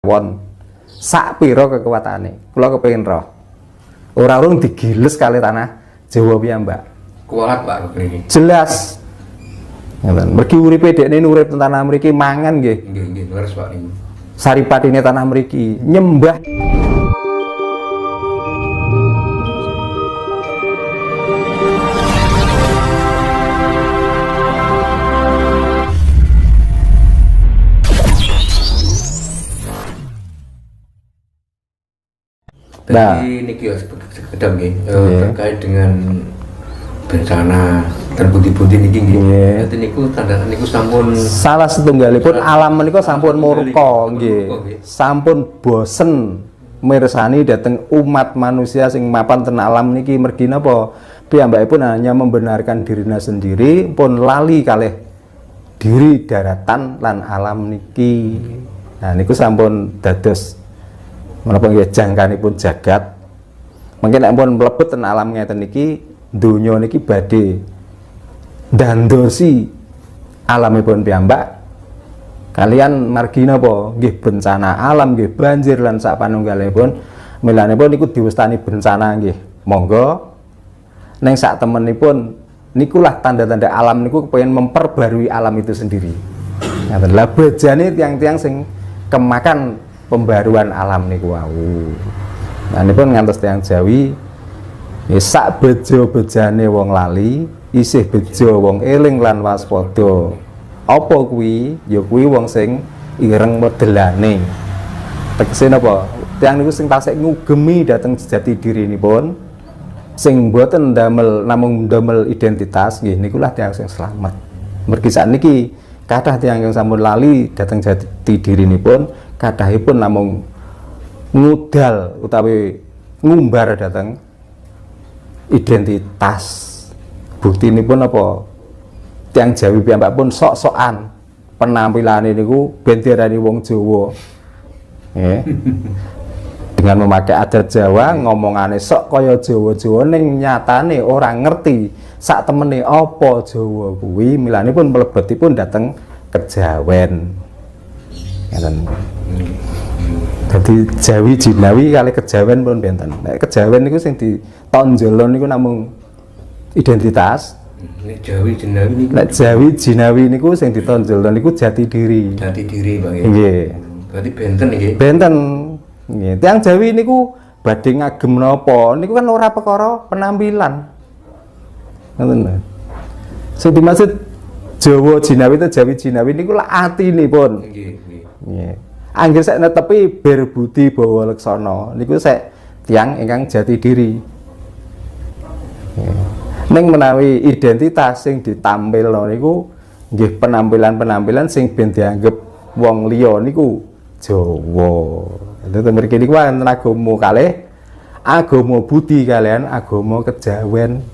won sak pira kekuatane kula kepengin roh ora urung digiles kali tanah Jawa piyambak kuat Pak mriki jelas ngoten mergi uripe dekne urip teng tanah mriki mangan nggih nggih leres Pak niku saripatine tanah mriki nyembah Jadi niki sekedap nggih terkait dengan bencana dan budi-budi niki nggih. Dadi niku tanda niku sampun salah setunggalipun alam menika sampun murka nggih. Sampun bosen mirsani dhateng umat manusia sing mapan ten alam niki mergi napa? Piyambakipun hanya membenarkan dirina sendiri pun lali kalih diri daratan lan alam niki. Nah niku sampun dados menapa nggih jangkanipun jagat. Mungkin nek pun mlebet ten alam ngeten niki, donya niki badhe ndandosi alamipun piyambak kalian margi napa? Nggih bencana alam nggih banjir lan sak panunggalipun. Milanipun niku diwastani bencana nggih. Monggo ning sak temenipun nikulah tanda-tanda alam niku kepengin memperbarui alam itu sendiri. Ngaten. Lah bejane tiang-tiang sing kemakan pembaruan alam niku wau. Nah nipun ngantos tiyang Jawi sak bejo-bejane wong lali, isih bejo wong eling lan waspada. Apa kuwi? Ya kuwi wong sing ireng modelane. Tegese napa? Tiyang niku sing tasik ngugemi dhateng jati dirinipun, sing mboten ndamel namung ndamel identitas, nggih nikulah tiyang sing slamet. Mergi sakniki kathah tiyang yang sampun lali dhateng jati dirinipun, kathahipun namung ngudal utawi ngumbar dhateng identitas. Buktinipun apa? Tiyang Jawi piyambak pun sok-sokan penampilane niku benderane wong Jawa. Nggih. Dengan memakai adat Jawa, ngomongane sok kaya Jawa-Jawa ning nyatane ora ngerti sak temene apa Jawa kuwi, milanipun mlebetipun dhateng kejawen. Ngoten. Dadi Jawi Jinawi kali kejawen pun benten. Nek kejawen niku sing ditonjol niku namung identitas. Nek Jawi Jinawi niku Nek Jawi Jinawi niku sing ditonjol niku jati diri. jati diri Pak nggih. Nggih. Berarti benten nggih. Benten. Nggih. Tiyang Jawi niku badhe ngagem napa? Niku kan ora perkara penampilan. Ngoten. Sing dimaksud Jawa Jinawi itu Jawi Jinawi niku lak atinipun. Nggih, nggih. Nggih. Anggere sek netepi berbudi bawa leksana niku sek tiyang ingkang jati diri. Ning menawi identitas sing ditampilno niku nggih penampilan-penampilan sing ben dianggep wong liya niku Jawa. Dadi mriki niku wonten agama kalih agama budi kalian agama kejawen.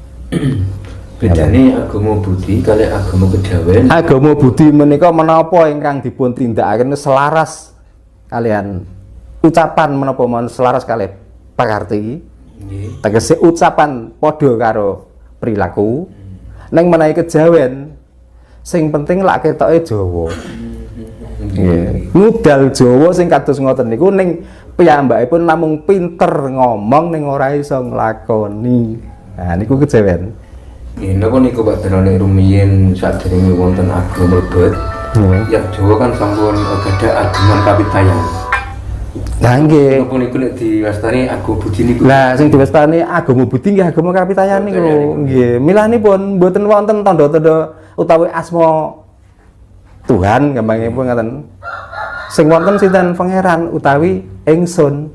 Bedane agama budi kali agama kejawen. Agama budi menika menapa ingkang dipun tindakaken selaras kalian ucapan menapa mawon selaras kalih pakarti. Nggih. Tegese ucapan padha karo perilaku. Ning menawi kejawen sing penting lak ketoke Jawa. Nggih. Ngudal Jawa sing kados ngoten niku ning piyambakipun namung pinter ngomong ning ora iso nglakoni. Nah niku kejawen. Nggih, napa niku Pak Denone rumiyin sadèrèngé wonten agama mlebet. Yang Jawa kan sampun gadah ageman kapitayan. Lah nggih. Napa niku nek diwastani agama budi niku? Lah sing diwastani agama budi nggih agama kapitayan niku lho. Nggih, milanipun mboten wonten tanda-tanda utawi asma Tuhan gampangipun ngaten. Sing wonten sinten pangeran utawi ingsun.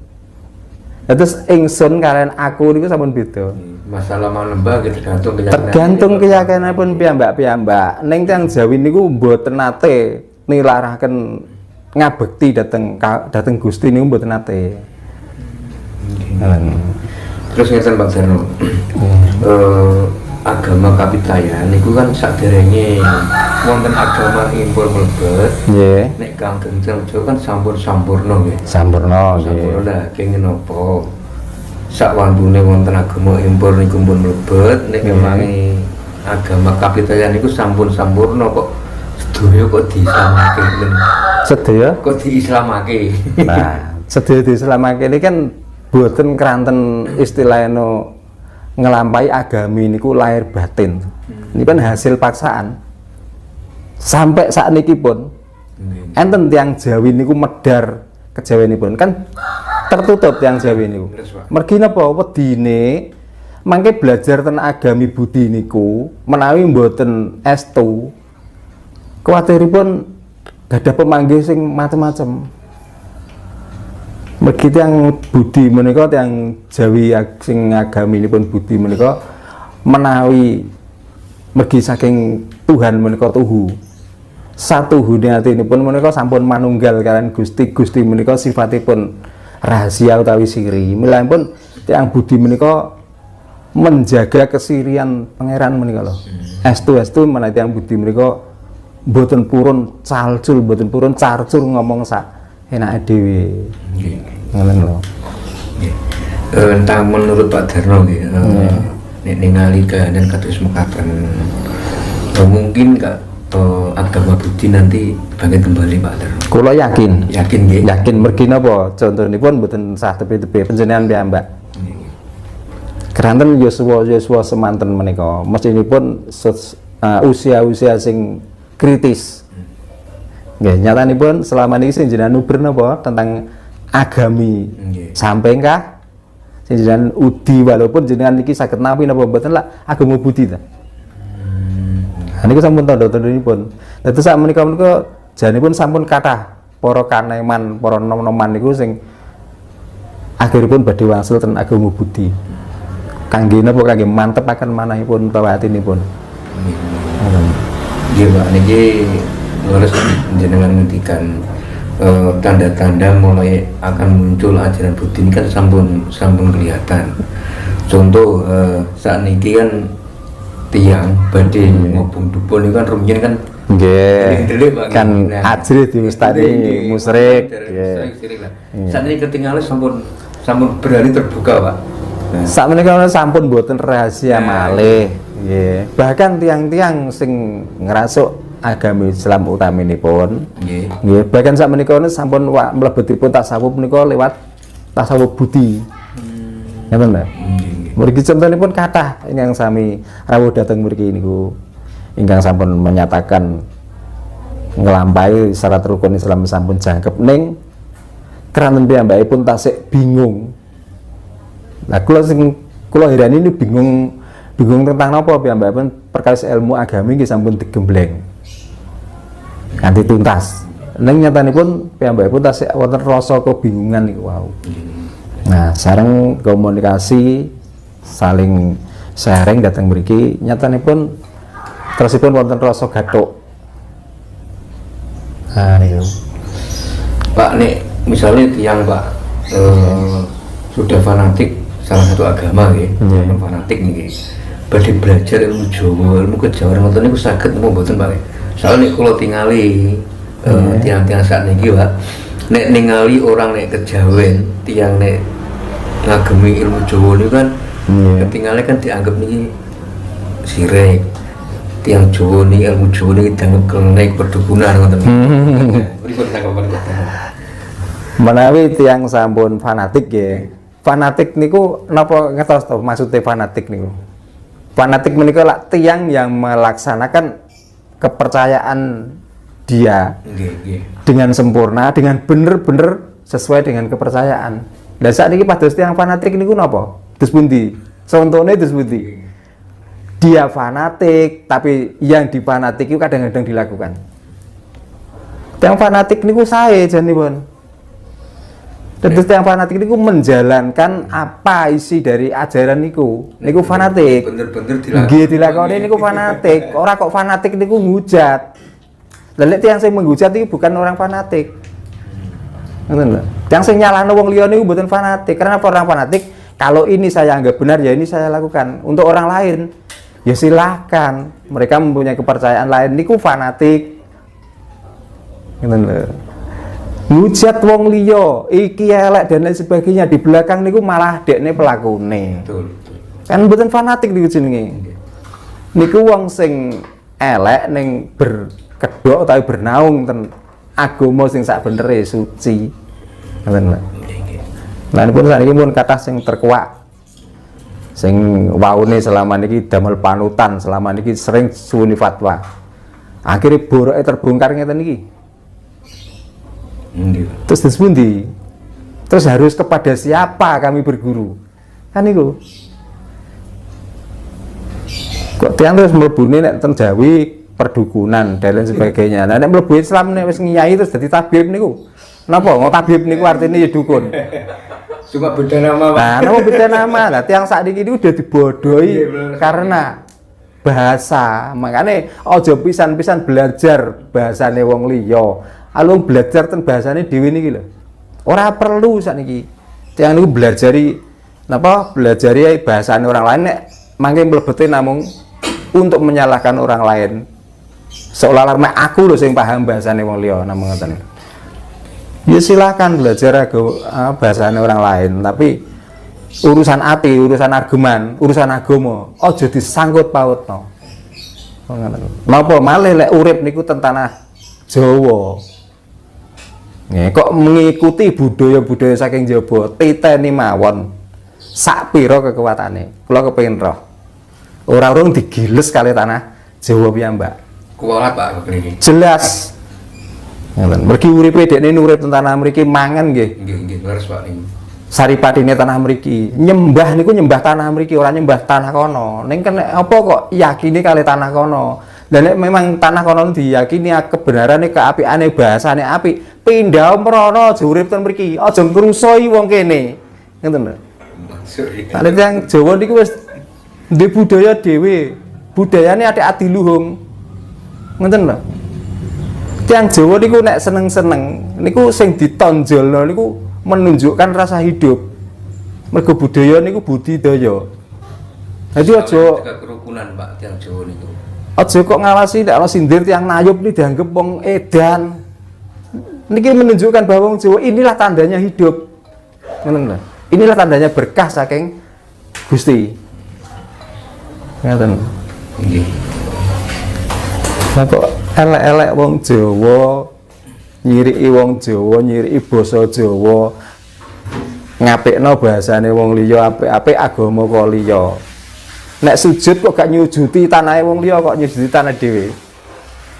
Terus ingsun kalian aku niku sampun beda. Masalah manembah tergantung keyakinan. Tergantung keyakinanipun piyambak-piyambak. Ning tiyang Jawi niku mboten nate nilaraken ngabekti dhateng Gusti niku mboten nate. Terus ngeten Pak Darno. Agama kapitayan niku kan sadèrèngé wonten agama impor mlebet. Nggih. Nek Kanggeng Jawa kan sampurna nggih. Sampurna nggih. Sampurna kenging napa? Sakwantune wonten agama impor niku pun mlebet, nek memangi agama kapitayan niku sampun sampurna kok sedaya kok disamake. Sedaya kok diislamake. nah sedaya diislamake ini kan boten keranten istilahnya ngelampai agami niku lahir batin. Ini kan hasil paksaan. Sampai saat niki pun enten tiang Jawi niku medar kejawenipun kan tertutup tiang Jawi niku. Mergi napa wedine mangke belajar ten agami budi niku menawi mboten estu kuwatiripun gadah pemanggih sing macem-macem. Mergi tiang budi menika tiang Jawi sing agaminipun budi menika menawi mergi saking Tuhan menika tuhu. Satu hune atinipun menika sampun manunggal kalian Gusti menika sifatipun rahasia utawi siri. Milahipun tiang budi menika menjaga kesirian pangeran menika lho. Estu menawi tiang budi menika mboten purun calcul, mboten purun carcur ngomong sak enake dhewe. Nggih. Ngoten lho. Nggih. Entah menurut Pak Darno nggih. Nek ningali keadaan kados mekaten mungkin gak agama budi nanti bangkit kembali Pak Darno. Kula yakin nggih. Yakin mergi napa contonipun mboten sah tepi-tepi panjenengan piyambak. Keranten Yosua semanten menika mestinipun usia-usia sing kritis. Nggih, nyatanipun selama niki sing jenengan nuber napa tentang agami sampai kah sing jenengan udi walaupun jenengan niki saged napi napa mboten lah agama budi ta. Niku sampun tandha-tandhanipun. Dados sak menika janipun sampun kathah para kaneman, para nom-noman niku sing akhiripun badhe wangsul ten agama budi. Kangge napa kangge mantepaken manahipun utawa atinipun. Nggih Pak niki leres jenengan ngendikan tanda-tanda mulai akan muncul ajaran budi ini kan sampun kelihatan. Contoh saat niki kan tiang badhe ngobong dupun niku kan rumiyin kan nggih kan ajrih diustani musyrik nggih. Saat ini ketinggalan sampun berani terbuka Pak. Sak menika sampun boten rahasia malih nggih. Bahkan tiang-tiang sing ngrasuk agami Islam utaminipun nggih. Bahkan sak menika sampun mlebetipun tasawuf menika lewat tasawuf budi. Ngoten lho. Mriki contonipun kathah ingkang sami rawuh dhateng mriki niku ingkang sampun menyatakan nglampahi syarat rukun Islam sampun jangkep ning keranten piyambakipun tasik bingung. Nah kula hirani ini bingung tentang napa piyambakipun perkawis ilmu agami nggih sampun digembleng kanthi tuntas. Ning nyatanipun piyambakipun tasik wonten rasa kebingungan niku wau. Nah, sareng komunikasi saling sharing datang mriki nyatanipun terusipun wonten rasa gathuk. Niku. Pak nek misalnya tiang Pak sudah fanatik salah satu agama nggih, fanatik niki. Badhe belajar ilmu Jawa, ilmu kejawen ngoten niku saged napa mboten Pak? Soale nek kula tingali tiang-tiang sak niki Pak, nek ningali orang nek kejawen, tiang nek ngagemi ilmu Jawa niku kan ketinggalan kan dianggap niki sirik. Tiang Jawa niki ilmu Jawa niki dianggap kelek perdukunan ngoten. Pripun tanggapan kula? Menawi tiang sampun fanatik nggih. Fanatik niku napa ngertos to maksudnya fanatik niku? Fanatik menika lak tiang yang melaksanakan kepercayaan dia dengan sempurna, dengan bener-bener sesuai dengan kepercayaan. Lah saat ini pados tiang fanatik niku napa? Terus pundi? Contone terus pundi? Dia fanatik, tapi yang difanatik itu kadang-kadang dilakukan. Tiang fanatik niku sae janipun. Terus yang fanatik niku menjalankan apa isi dari ajaran niku fanatik. Bener-bener dilakoni niku fanatik. Ora kok fanatik niku ngujat. Lah nek tiyang sing menghujat iki bukan orang fanatik. Ngoten lho. Tiyang sing nyalahno wong liya niku mboten fanatik. Karena orang fanatik kalau ini saya anggap benar ya ini saya lakukan. Untuk orang lain ya silahkan. Mereka mempunyai kepercayaan lain niku fanatik. Ngoten lho. Ngujat wong liya, iki elek dan lain sebagainya, di belakang niku malah dekne pelakune. Betul. Kan mboten fanatik niku jenenge. Niku wong sing elek ning berkedhok utawi bernaung ten agama sing sak benere suci. Ngoten lho. Lan pun sakniki pun kathah sing terkuak. Sing waune selama niki damel panutan, selama niki sering suwuni fatwa. Akhirnya boroke terbongkar ngeten niki. Terus pundi? Terus harus kepada siapa kami berguru? Kan itu. Kok tiang terus mlebune nek ten Jawi perdukunan dan lain sebagainya. Nah nek mlebu Islam nek wis ngiyai terus dadi tabib niku. Napa? Mau tabib niku artinya ya dukun. Cuma beda nama, Pak. Nah, nama beda nama. Nah, tiang saat ini udah dibodohi karena bahasa. Makanya ojo pisan-pisan belajar bahasane wong liya. Alung belajar ten bahasane dhewe niki lho. Ora perlu sakniki. Tiang niku belajari napa? Belajari bahasane orang lain nek mangke mlebete namung untuk menyalahkan orang lain. Seolah-olah aku lho sing paham bahasane wong liya namung ngoten. Ya silakan belajar bahasane orang lain, tapi urusan ati, urusan argumen, urusan agama aja disangkut pautno. Napa malih lek urip niku ten tanah Jawa. Nggih, kok mengikuti budaya-budaya saking Jawa, titeni mawon. Sak pira kekuatane. Kula kepengin roh. Ora-urung digiles kali tanah Jawa piyambak. Kuwalat Pak mriki. Jelas. Ngoten. Mergi uripe dekne urip teng tanah mriki mangan nggih. Nggih, leres Pak niku. Saripatine tanah mriki. Nyembah niku nyembah tanah mriki, ora nyembah tanah kono. Ning kene apa kok yakini kali tanah kono. Lah nek memang tanah kono diyakini kebenarane keapiane bahasane apik, pindah mrono aja urip ten mriki. Aja ngrusoi wong kene. Ngoten lho. Nek tiyang Jawa niku wis duwe budaya dhewe. Budayane atik adiluhung. Ngoten lho. Tiyang Jawa niku nek seneng-seneng niku sing ditonjolno niku menunjukkan rasa hidup. Mergo budaya niku budidaya. Dadi aja kerukunan Pak tiyang Jawa niku. Aja kok ngawasi nek ana sindir tiyang Ngayub ni dianggep wong edan. Niki menunjukkan bahwa wong Jawa inilah tandanya hidup. Ngoten lho. Inilah tandanya berkah saking Gusti. Ngoten. Nggih. Lah kok elek-elek wong Jawa, nyiriki wong Jawa, nyiriki basa Jawa, ngapikno bahasane wong liya, apik-apik agama kok liya. Nek sujud kok gak nyujuti tanahe wong liya, kok nyujuti tanah dhewe.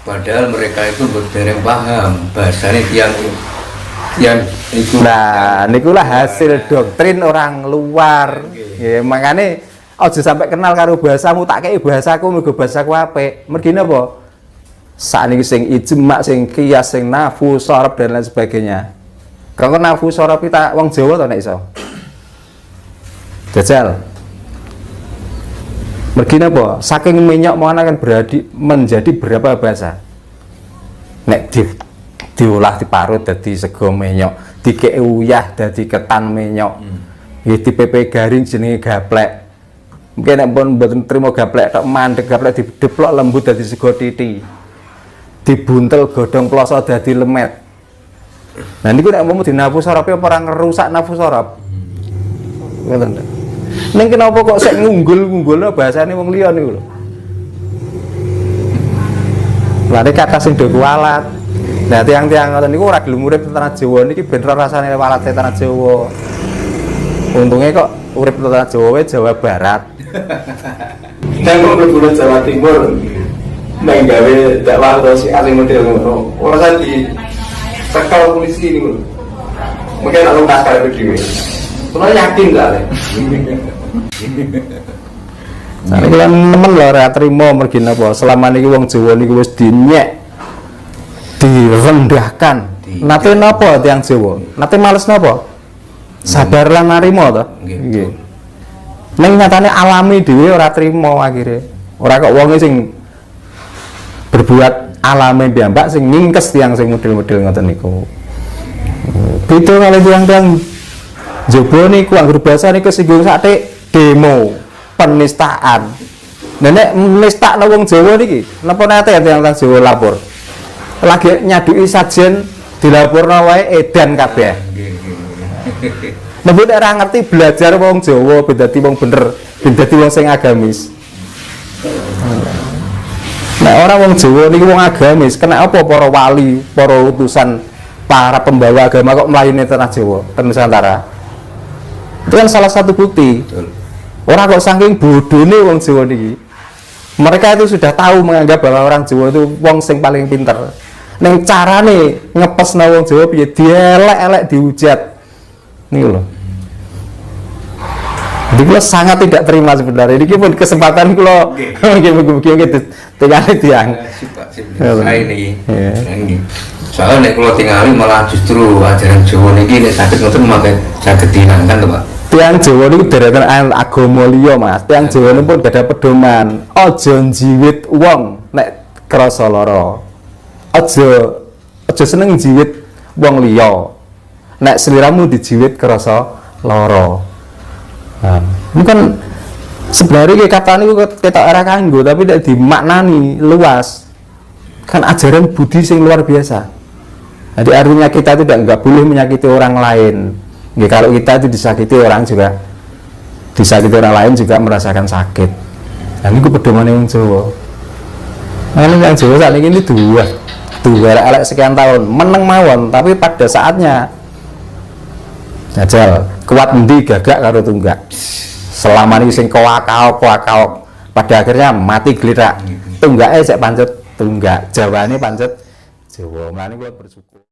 Padahal mereka itu dereng paham bahasane yang itu. Nah, nikulah hasil doktrin orang luar. Ya, makane aja sampai kenal karo bahasamu, tak kei bahasaku mergo bahasaku apik. Mergi napa? Sakniki sing ijma, sing qiyas, sing nafu, sorab dan lain sebagainya. Kalau nafu sorab kita wong Jawa to nek iso. Jajal. Mergi napa? Saking minyak mau akan menjadi berapa bahasa? Nek diolah diparut dadi sego menyok, dikek uyah dadi ketan menyok. Nggih dipepe garing jenenge gaplek. Mungkin nek pun mboten trimo gaplek tok mandeg gaplek dideplok lembut dadi sego titi. Dibuntel godhong ploso dadi lemet. Nah niku nek mau dinafu sarape apa ora ngerusak nafsu sarap. Ngoten. Ning kenapa kok sik ngunggul-ngunggulno bahasane wong liya niku lho. Lare kata sing do kualat. Nah tiang-tiang ngoten niku ora gelem urip tanah Jawa niki ben rasane walat tanah Jawa. Untungnya kok urip tanah Jawa wae Jawa Barat. Nang mlebu Jawa Timur nang gawe dakwah atau si asing model ngono. Ora santi sekal polisi niku. Mungkin ana kaskar dhewe. Kulo yakin gak le. Nah iki lan nemen lho ora trimo mergi napa selama niki wong Jawa niku wis dinyek direndahkan. Nate napa tiyang Jawa? Nate males napa? Sabar lan narima to. Nggih. Ning nyatane alami dhewe ora trimo akhire. Ora kok wonge sing berbuat alame piyambak sing ngingkes tiyang sing model-model ngoten niku. Beda kali tiyang-tiyang Jawa niku anggur bahasa niku singgung sakthik demo, penistaan. Nek menistakno wong Jawa niki, napa nate tiyang Jawa lapor? Lagi nyaduki sajen dilaporno wae edan kabeh. Nek ora ngerti belajar wong Jawa ben dadi wong bener, ben dadi wong sing agamis. Nah, orang wong Jawa niki wong agamis, kena apa para wali, para utusan, para pembawa agama kok melayani tanah Jawa, tanah Nusantara. Itu kan salah satu bukti. Betul. Orang kok saking bodohnya wong Jawa niki. Mereka itu sudah tahu menganggap bahwa orang Jawa itu wong sing paling pinter. Neng carane ngepesna wong Jawa piye dielek-elek dihujat. Niku lho. Jadi kula sangat tidak terima sebenarnya. Ini pun kesempatan kula mungkin tinggali tiang. Saya ini, soalnya nek kalau tinggali malah justru ajaran Jawa niki nek sakit ngoten makai saged dihilangkan to Pak. Tiang Jawa niku deretan agama liya Mas. Tiang Jawa niku pun gada pedoman. Aja njiwit wong nek krasa lara. Aja seneng njiwit wong liya. Nek sliramu dijiwit krasa lara. Nah, ini kan sebenarnya kata ini kita arah kanggo tapi tidak dimaknani luas kan ajaran budi yang luar biasa. Jadi artinya kita tidak nggak boleh menyakiti orang lain. Ya, kalau kita itu disakiti orang juga disakiti orang lain juga merasakan sakit. Dan ini pedoman yang Jawa. Nah, ini yang Jawa saat ini dua elek sekian tahun meneng mawon tapi pada saatnya jajal kuat endi gagak karo tunggak. Selama ini sing kowakau pada akhirnya mati gelirak. Tunggake sik pancet tunggak, Jawane pancet Jawa. Mulane kula bersyukur.